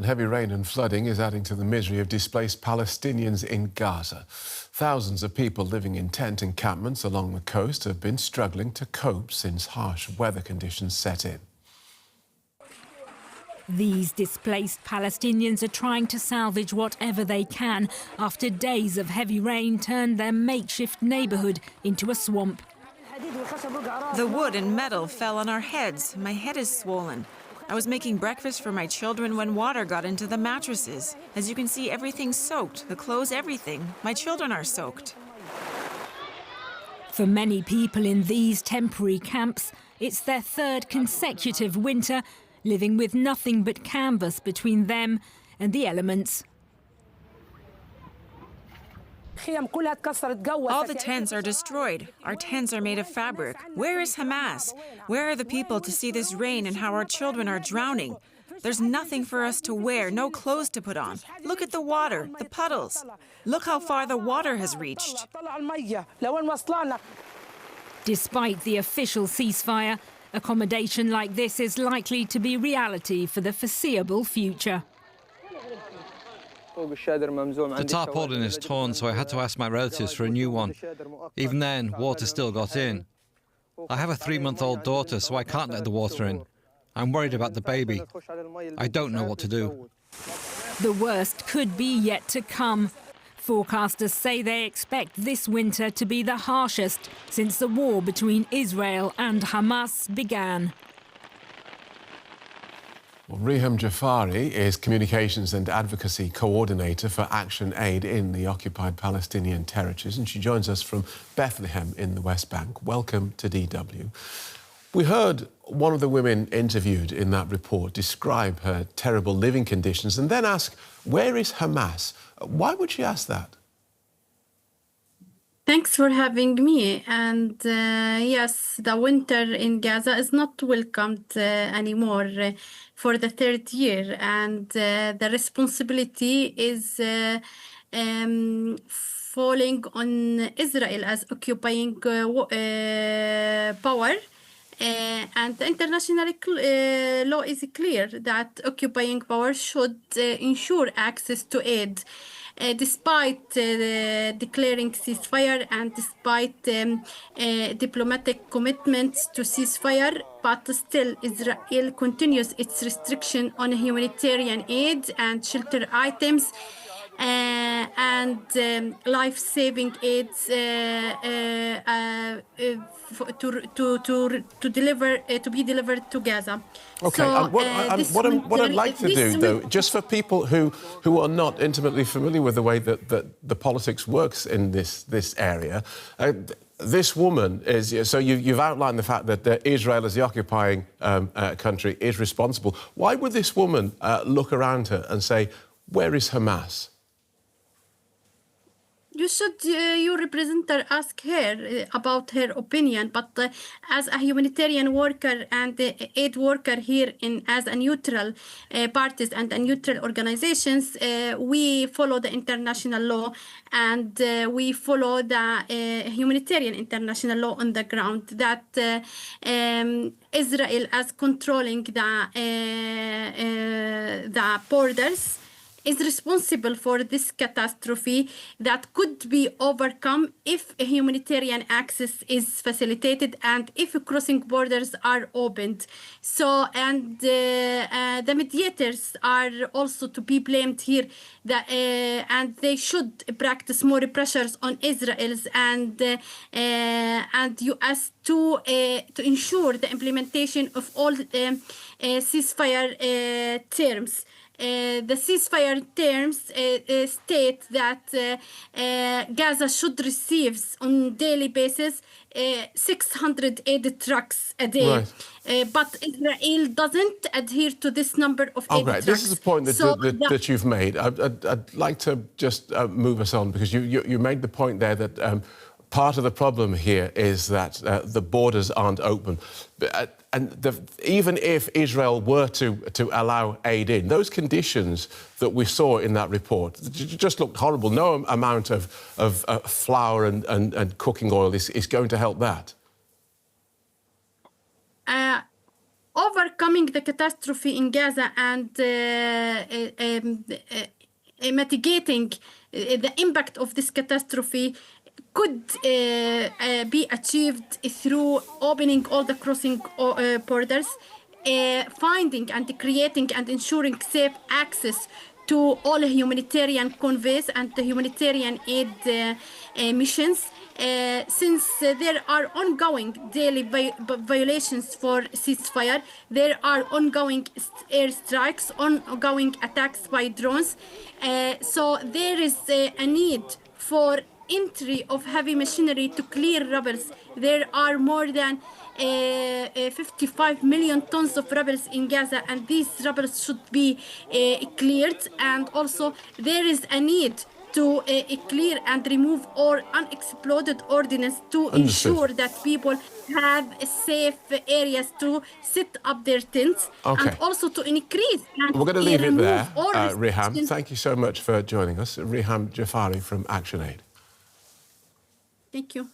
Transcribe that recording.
And heavy rain and flooding is adding to the misery of displaced Palestinians in Gaza. Thousands of people living in tent encampments along the coast have been struggling to cope since harsh weather conditions set in. These displaced Palestinians are trying to salvage whatever they can after days of heavy rain turned their makeshift neighbourhood into a swamp. The wood and metal fell on our heads. My head is swollen. I was making breakfast for my children when water got into the mattresses. As you can see, everything's soaked. The clothes, everything. My children are soaked. For many people in these temporary camps, it's their third consecutive winter, living with nothing but canvas between them and the elements. All the tents are destroyed. Our tents are made of fabric. Where is Hamas? Where are the people to see this rain and how our children are drowning? There's nothing for us to wear, no clothes to put on. Look at the water, the puddles. Look how far the water has reached. Despite the official ceasefire, accommodation like this is likely to be reality for the foreseeable future. The tarpaulin is torn, so I had to ask my relatives for a new one. Even then, water still got in. I have a 3-month-old daughter, so I can't let the water in. I'm worried about the baby. I don't know what to do. The worst could be yet to come. Forecasters say they expect this winter to be the harshest since the war between Israel and Hamas began. Well, Riham Jafari is Communications and Advocacy Coordinator for ActionAid in the occupied Palestinian territories, and she joins us from Bethlehem in the West Bank. Welcome to DW. We heard one of the women interviewed in that report describe her terrible living conditions and then ask, where is Hamas? Why would she ask that? Thanks for having me. And yes, the winter in Gaza is not welcomed anymore for the third year. And the responsibility is falling on Israel as occupying power. And the international law is clear that occupying power should ensure access to aid. Despite declaring ceasefire and despite diplomatic commitments to ceasefire, but still Israel continues its restriction on humanitarian aid and shelter items and life-saving aids to be delivered to Gaza. OK, so, what I'd like to do, though, just for people who are not intimately familiar with the way that the politics works in this area, this woman is... So you've outlined the fact that Israel, as the occupying country, is responsible. Why would this woman look around her and say, where is Hamas? You should, your representative, ask her about her opinion. But as a humanitarian worker and aid worker here, as a neutral parties and a neutral organizations, we follow the international law and we follow the humanitarian international law on the ground that Israel as controlling the borders is responsible for this catastrophe that could be overcome if humanitarian access is facilitated and if crossing borders are opened. So, and the mediators are also to be blamed here, and they should practice more pressures on Israel and US to ensure the implementation of all ceasefire terms. The ceasefire terms state that Gaza should receive on daily basis 600 aid trucks a day. Right. But Israel doesn't adhere to this number of aid trucks. This is a point that you've made. I'd like to just move us on, because you made the point there that part of the problem here is that the borders aren't open. Even if Israel were to allow aid in, those conditions that we saw in that report just looked horrible. No amount of flour and cooking oil is going to help that. Overcome overcoming the catastrophe in Gaza and mitigating the impact of this catastrophe could be achieved through opening all the crossing borders, finding and creating and ensuring safe access to all humanitarian convoys and the humanitarian aid missions. Since there are ongoing daily violations for ceasefire, there are ongoing airstrikes, ongoing attacks by drones. So there is a need for entry of heavy machinery to clear rubbles. There are more than 55 million tons of rubbles in Gaza, and these rubbles should be cleared. And also there is a need to clear and remove all unexploded ordnance to ensure that people have safe areas to set up their tents, and also to increase and we're going to leave it there, all Riham. Thank you so much for joining us. Riham Jafari from ActionAid. Thank you.